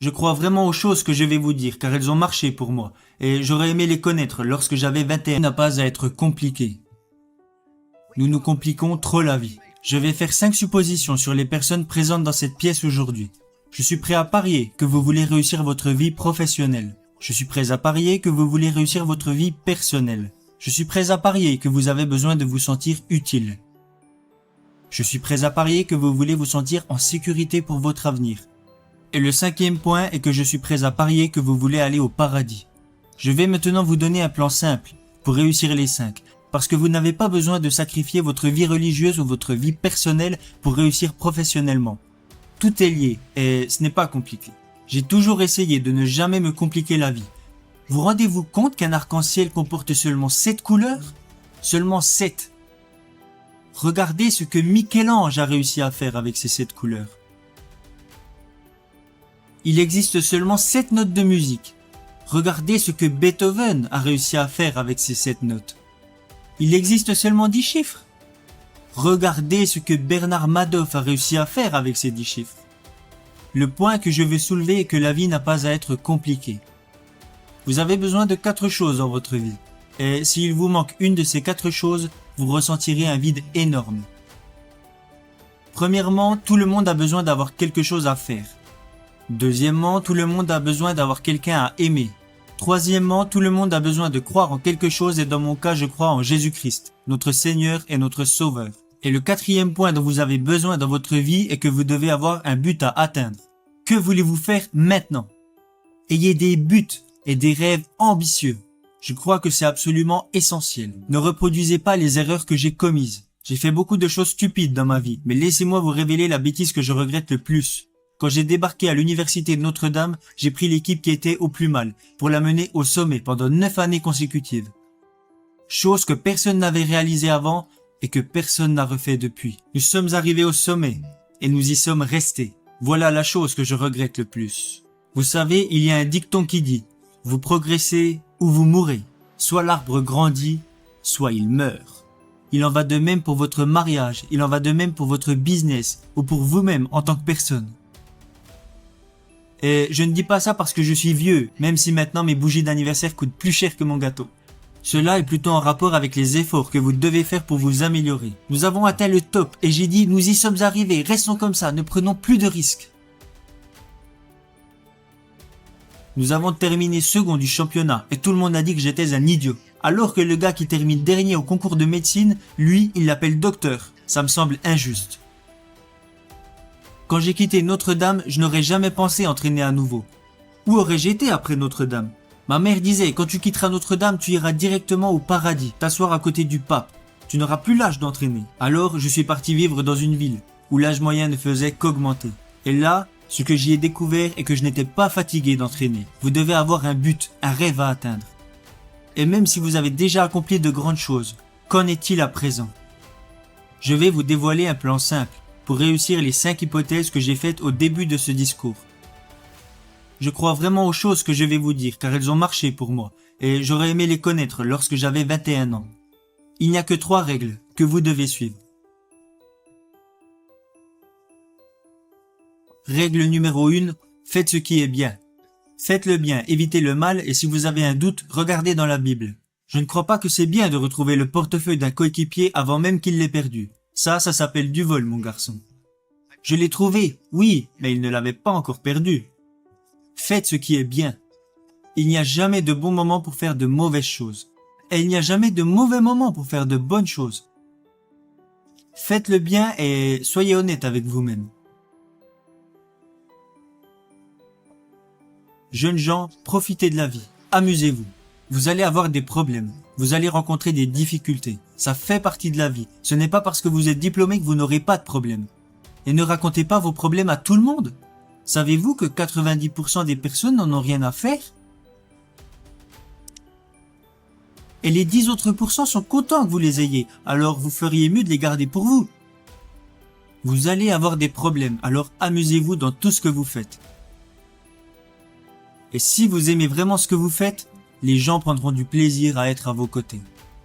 Je crois vraiment aux choses que je vais vous dire car elles ont marché pour moi et j'aurais aimé les connaître lorsque j'avais 21 ans. N'a pas à être compliqué. Nous nous compliquons trop la vie. Je vais faire 5 suppositions sur les personnes présentes dans cette pièce aujourd'hui. Je suis prêt à parier que vous voulez réussir votre vie professionnelle. Je suis prêt à parier que vous voulez réussir votre vie personnelle. Je suis prêt à parier que vous avez besoin de vous sentir utile. Je suis prêt à parier que vous voulez vous sentir en sécurité pour votre avenir. Et le 5e point est que je suis prêt à parier que vous voulez aller au paradis. Je vais maintenant vous donner un plan simple pour réussir les 5, parce que vous n'avez pas besoin de sacrifier votre vie religieuse ou votre vie personnelle pour réussir professionnellement. Tout est lié et ce n'est pas compliqué. J'ai toujours essayé de ne jamais me compliquer la vie. Vous rendez-vous compte qu'un arc-en-ciel comporte seulement 7 couleurs? Seulement 7. Regardez ce que Michel-Ange a réussi à faire avec ces 7 couleurs. Il existe seulement 7 notes de musique. Regardez ce que Beethoven a réussi à faire avec ces 7 notes. Il existe seulement 10 chiffres. Regardez ce que Bernard Madoff a réussi à faire avec ces 10 chiffres. Le point que je veux soulever est que la vie n'a pas à être compliquée. Vous avez besoin de 4 choses dans votre vie. Et s'il vous manque une de ces 4 choses, vous ressentirez un vide énorme. Premièrement, tout le monde a besoin d'avoir quelque chose à faire. Deuxièmement, tout le monde a besoin d'avoir quelqu'un à aimer. Troisièmement, tout le monde a besoin de croire en quelque chose et dans mon cas, je crois en Jésus-Christ, notre Seigneur et notre Sauveur. Et le 4e point dont vous avez besoin dans votre vie est que vous devez avoir un but à atteindre. Que voulez-vous faire maintenant? Ayez des buts et des rêves ambitieux. Je crois que c'est absolument essentiel. Ne reproduisez pas les erreurs que j'ai commises. J'ai fait beaucoup de choses stupides dans ma vie, mais laissez-moi vous révéler la bêtise que je regrette le plus. Quand j'ai débarqué à l'université de Notre-Dame, j'ai pris l'équipe qui était au plus mal pour la mener au sommet pendant 9 années consécutives. Chose que personne n'avait réalisée avant et que personne n'a refait depuis. Nous sommes arrivés au sommet et nous y sommes restés. Voilà la chose que je regrette le plus. Vous savez, il y a un dicton qui dit « Vous progressez ou vous mourrez. Soit l'arbre grandit, soit il meurt. » Il en va de même pour votre mariage, il en va de même pour votre business ou pour vous-même en tant que personne. Et je ne dis pas ça parce que je suis vieux, même si maintenant mes bougies d'anniversaire coûtent plus cher que mon gâteau. Cela est plutôt en rapport avec les efforts que vous devez faire pour vous améliorer. Nous avons atteint le top et j'ai dit nous y sommes arrivés, restons comme ça, ne prenons plus de risques. Nous avons terminé second du championnat et tout le monde a dit que j'étais un idiot. Alors que le gars qui termine dernier au concours de médecine, lui, il l'appelle docteur. Ça me semble injuste. Quand j'ai quitté Notre-Dame, je n'aurais jamais pensé entraîner à nouveau. Où aurais-je été après Notre-Dame? Ma mère disait, quand tu quitteras Notre-Dame, tu iras directement au paradis, t'asseoir à côté du pape. Tu n'auras plus l'âge d'entraîner. Alors, je suis parti vivre dans une ville où l'âge moyen ne faisait qu'augmenter. Et là, ce que j'y ai découvert est que je n'étais pas fatigué d'entraîner. Vous devez avoir un but, un rêve à atteindre. Et même si vous avez déjà accompli de grandes choses, qu'en est-il à présent? Je vais vous dévoiler un plan simple pour réussir les 5 hypothèses que j'ai faites au début de ce discours. Je crois vraiment aux choses que je vais vous dire car elles ont marché pour moi et j'aurais aimé les connaître lorsque j'avais 21 ans. Il n'y a que 3 règles que vous devez suivre. Règle numéro 1, faites ce qui est bien. Faites le bien, évitez le mal et si vous avez un doute, regardez dans la Bible. Je ne crois pas que c'est bien de retrouver le portefeuille d'un coéquipier avant même qu'il l'ait perdu. Ça s'appelle du vol, mon garçon. Je l'ai trouvé, oui, mais il ne l'avait pas encore perdu. Faites ce qui est bien. Il n'y a jamais de bon moment pour faire de mauvaises choses. Et il n'y a jamais de mauvais moment pour faire de bonnes choses. Faites le bien et soyez honnête avec vous-même. Jeunes gens, profitez de la vie. Amusez-vous. Vous allez avoir des problèmes. Vous allez rencontrer des difficultés. Ça fait partie de la vie. Ce n'est pas parce que vous êtes diplômé que vous n'aurez pas de problème. Et ne racontez pas vos problèmes à tout le monde. Savez-vous que 90% des personnes n'en ont rien à faire? Et les 10 autres pourcents sont contents que vous les ayez. Alors vous feriez mieux de les garder pour vous. Vous allez avoir des problèmes. Alors amusez-vous dans tout ce que vous faites. Et si vous aimez vraiment ce que vous faites, les gens prendront du plaisir à être à vos côtés.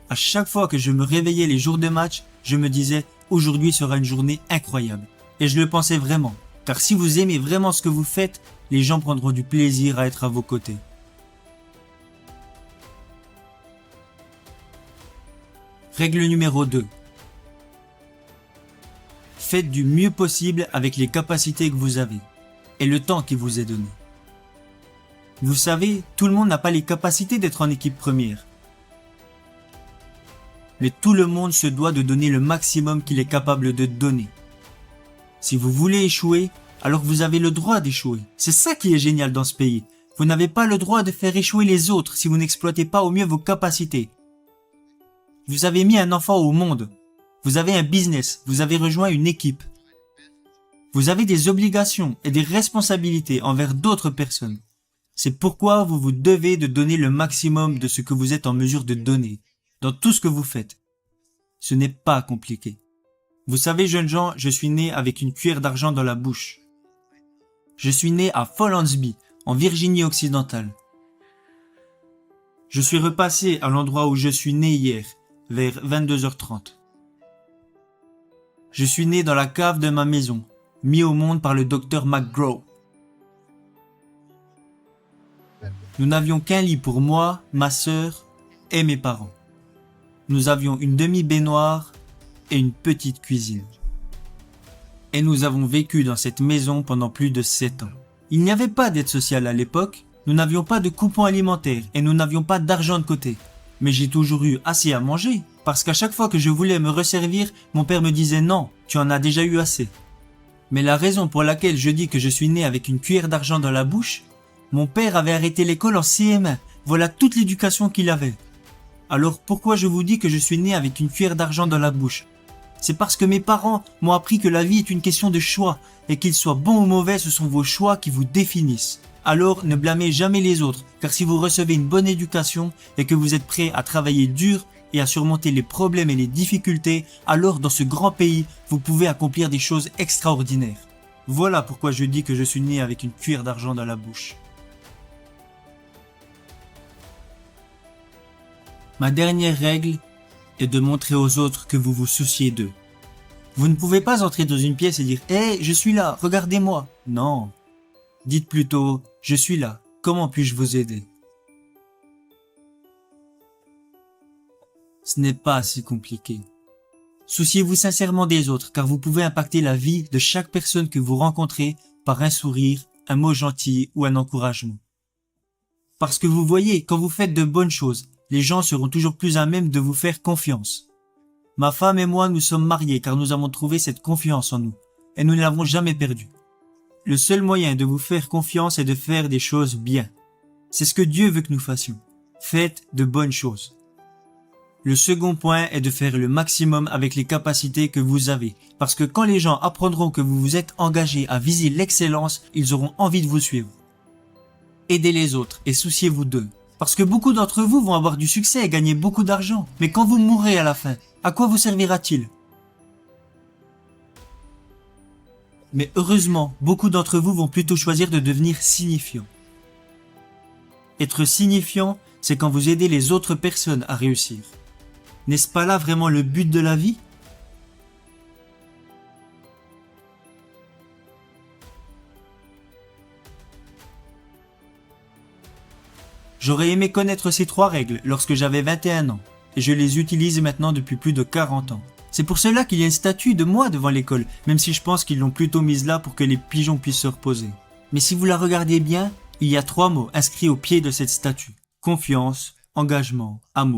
À chaque fois que je me réveillais les jours de match, je me disais « Aujourd'hui sera une journée incroyable ». Et je le pensais vraiment. Car si vous aimez vraiment ce que vous faites, les gens prendront du plaisir à être à vos côtés. Règle numéro 2. Faites du mieux possible avec les capacités que vous avez et le temps qui vous est donné. Vous savez, tout le monde n'a pas les capacités d'être en équipe première. Mais tout le monde se doit de donner le maximum qu'il est capable de donner. Si vous voulez échouer, alors vous avez le droit d'échouer. C'est ça qui est génial dans ce pays. Vous n'avez pas le droit de faire échouer les autres si vous n'exploitez pas au mieux vos capacités. Vous avez mis un enfant au monde. Vous avez un business. Vous avez rejoint une équipe. Vous avez des obligations et des responsabilités envers d'autres personnes. C'est pourquoi vous vous devez de donner le maximum de ce que vous êtes en mesure de donner, dans tout ce que vous faites. Ce n'est pas compliqué. Vous savez, jeunes gens, je suis né avec une cuillère d'argent dans la bouche. Je suis né à Follansbee, en Virginie occidentale. Je suis repassé à l'endroit où je suis né hier, vers 22h30. Je suis né dans la cave de ma maison, mis au monde par le docteur McGraw. Nous n'avions qu'un lit pour moi, ma sœur et mes parents. Nous avions une demi-baignoire et une petite cuisine. Et nous avons vécu dans cette maison pendant plus de 7 ans. Il n'y avait pas d'aide sociale à l'époque, nous n'avions pas de coupons alimentaires et nous n'avions pas d'argent de côté. Mais j'ai toujours eu assez à manger, parce qu'à chaque fois que je voulais me resservir, mon père me disait non, tu en as déjà eu assez. Mais la raison pour laquelle je dis que je suis né avec une cuillère d'argent dans la bouche, mon père avait arrêté l'école en CM1, voilà toute l'éducation qu'il avait. Alors pourquoi je vous dis que je suis né avec une cuillère d'argent dans la bouche ? C'est parce que mes parents m'ont appris que la vie est une question de choix, et qu'ils soient bons ou mauvais, ce sont vos choix qui vous définissent. Alors ne blâmez jamais les autres, car si vous recevez une bonne éducation et que vous êtes prêt à travailler dur et à surmonter les problèmes et les difficultés, alors dans ce grand pays, vous pouvez accomplir des choses extraordinaires. Voilà pourquoi je dis que je suis né avec une cuillère d'argent dans la bouche. Ma dernière règle est de montrer aux autres que vous vous souciez d'eux. Vous ne pouvez pas entrer dans une pièce et dire « Hey, je suis là, regardez-moi ». Non. Dites plutôt « Je suis là, comment puis-je vous aider ?» Ce n'est pas si compliqué. Souciez-vous sincèrement des autres, car vous pouvez impacter la vie de chaque personne que vous rencontrez par un sourire, un mot gentil ou un encouragement. Parce que vous voyez, quand vous faites de bonnes choses, les gens seront toujours plus à même de vous faire confiance. Ma femme et moi nous sommes mariés car nous avons trouvé cette confiance en nous, et nous ne l'avons jamais perdue. Le seul moyen de vous faire confiance est de faire des choses bien. C'est ce que Dieu veut que nous fassions. Faites de bonnes choses. Le second point est de faire le maximum avec les capacités que vous avez, parce que quand les gens apprendront que vous vous êtes engagé à viser l'excellence, ils auront envie de vous suivre. Aidez les autres et souciez-vous d'eux. Parce que beaucoup d'entre vous vont avoir du succès et gagner beaucoup d'argent. Mais quand vous mourrez à la fin, à quoi vous servira-t-il ? Mais heureusement, beaucoup d'entre vous vont plutôt choisir de devenir signifiants. Être signifiant, c'est quand vous aidez les autres personnes à réussir. N'est-ce pas là vraiment le but de la vie ? J'aurais aimé connaître ces 3 règles lorsque j'avais 21 ans, et je les utilise maintenant depuis plus de 40 ans. C'est pour cela qu'il y a une statue de moi devant l'école, même si je pense qu'ils l'ont plutôt mise là pour que les pigeons puissent se reposer. Mais si vous la regardez bien, il y a 3 mots inscrits au pied de cette statue. Confiance, engagement, amour.